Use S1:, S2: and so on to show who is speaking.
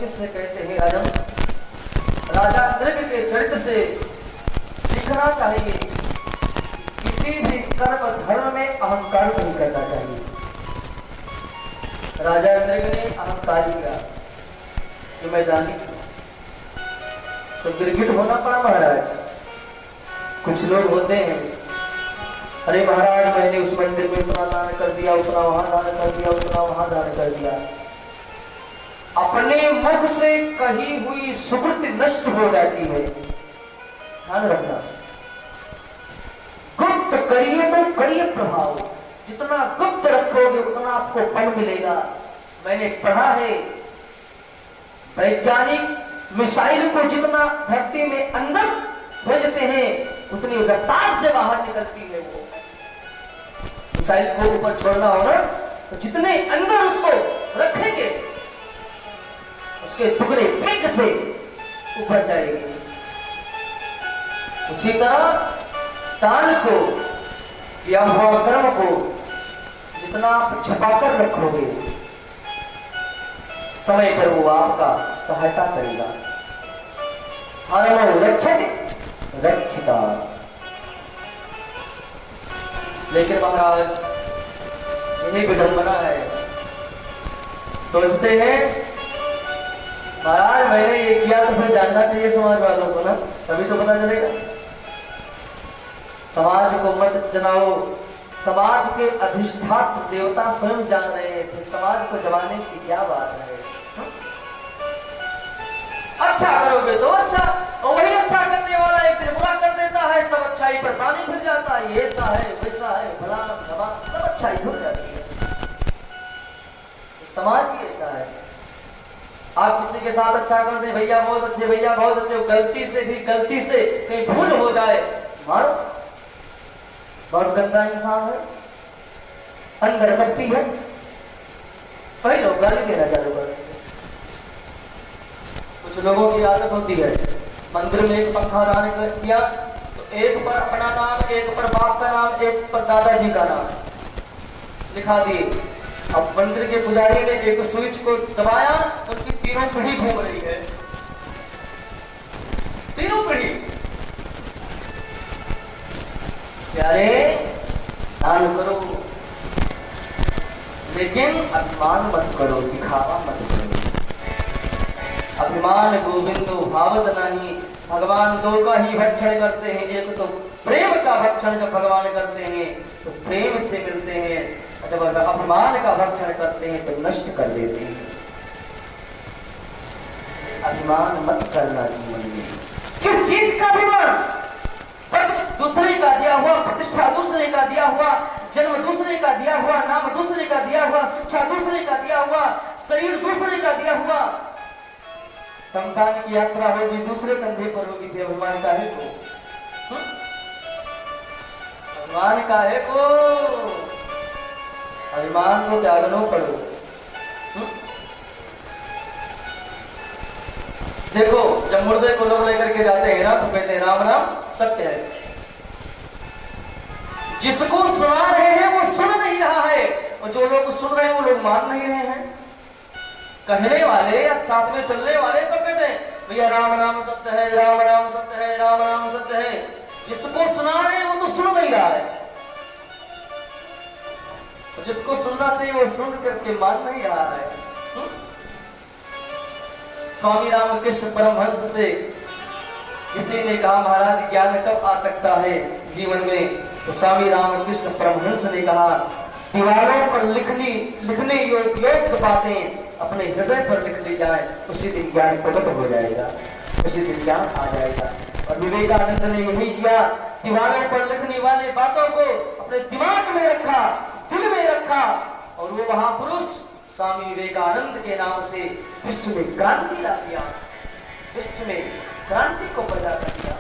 S1: परीक्षित से कहते हैं, राजन, राजा इंद्र के चरित्र से सीखना चाहिए, किसी भी कर्म धर्म में अहंकार नहीं करना चाहिए। राजा इंद्र ने अहंकार किया कि मैं दानी सब गिरगिट होना पड़ा महाराज। कुछ लोग होते हैं, अरे महाराज मैंने उस मंदिर में उतना दान कर दिया, उतना वहां दान कर दिया, उतना वहां दान कर दिया। अपने मुख से कही हुई सुकृति नष्ट हो जाती है, ध्यान रखना। गुप्त करिए तो करिए प्रभाव, जितना गुप्त रखोगे उतना आपको फल मिलेगा। मैंने पढ़ा है वैज्ञानिक मिसाइल को जितना धरती में अंदर भेजते हैं उतनी रफ्तार से बाहर निकलती है। वो मिसाइल को ऊपर छोड़ना होगा तो जितने अंदर उसको रखेंगे उसके टुकड़े वेग से ऊपर जाएंगे। उसी तरह दान को या हुआ कर्म को जितना आप छुपाकर रखोगे समय पर वो आपका सहायता करेगा। धर्मो रक्षति रक्षिता। लेकिन महाराज यही विडंबना है, सोचते हैं महाराज मैंने ये किया तो फिर जानना चाहिए समाज वालों को ना, तभी तो पता चलेगा। समाज को मत जनाओ, समाज के अधिष्ठात्र देवता स्वयं जान रहे हैं, फिर समाज को जमाने की क्या बात है। अच्छा करोगे तो अच्छा, और वही अच्छा करने वाला एक दिन बुरा कर देता है, सब अच्छाई पर पानी फिर जाता है। ये ऐसा है वैसा है फलाना ढमाना, सब अच्छाई हो जाती है। समाज ही ऐसा है। आप किसी के साथ अच्छा कर दे, भैया बहुत अच्छे, भैया बहुत अच्छे, गलती से कहीं भूल हो जाए मारो, बहुत गंदा इंसान है, अंदर कट्टी है, वही लोग गाली देना चालू कर देंगे। कुछ लोगों की आदत होती है, मंदिर में एक पंखा दान कर दिया तो एक पर अपना नाम, एक पर बाप का नाम, एक पर दादाजी का नाम लिखा दिए। अब मंदिर के पुजारी ने एक स्विच को दबाया, उनकी तीनों पीढ़ी घूम रही है, तीनों पीढ़ी। प्यारे दान करो लेकिन अभिमान मत करो, दिखावा मत करो। अभिमान गोविंदो भावत नहीं। भगवान दो का ही भक्षण करते हैं, एक तो प्रेम का भक्षण जब भगवान करते हैं तो प्रेम से मिलते हैं, जब अभिमान का भक्षण करते हैं तो नष्ट कर देते हैं। अभिमान मत करना जीवन में। किस चीज का अभिमान? दूसरे का दिया हुआ प्रतिष्ठा, दूसरे का दिया हुआ जन्म, दूसरे का दिया हुआ नाम, दूसरे का दिया हुआ शिक्षा, दूसरे का दिया हुआ शरीर, दूसरे का दिया हुआ शमशान की यात्रा होगी, दूसरे कंधे पर होगी। अभिमान का है को, अभिमान का है को, अभिमान को त्यागनो पड़ो। देखो जब मुर्दे को लोग लेकर के जाते हैं ना तो कहते हैं राम राम सत्य है। जिसको सुना रहे हैं वो सुन नहीं रहा है, और जो लोग सुन रहे हैं वो लोग मान नहीं रहे हैं। कहने वाले या साथ में चलने वाले सब कहते हैं भैया राम राम सत्य है, राम राम सत्य है, राम राम सत्य है। जिसको सुना रहे हैं वो तो सुन नहीं रहा है, और जिसको सुनना चाहिए वो सुन करके मान नहीं रहा है। स्वामी रामकृष्ण परमहंस से किसी ने कहा महाराज ज्ञान कब आ सकता है जीवन में, तो स्वामी रामकृष्ण परमहंस ने कहा दीवारों पर लिखने योग्य बातें अपने हृदय पर लिख ली जाए, उसी दिन ज्ञान प्रकट हो जाएगा, उसी दिन ज्ञान आ जाएगा। और विवेकानंद ने यही किया, दीवारों पर लिखने वाले बातों को अपने दिमाग में रखा, दिल में रखा, और वो महापुरुष स्वामी विवेकानंद के नाम से विश्व में क्रांति ला दिया, विश्व में क्रांति को पैदा कर दिया।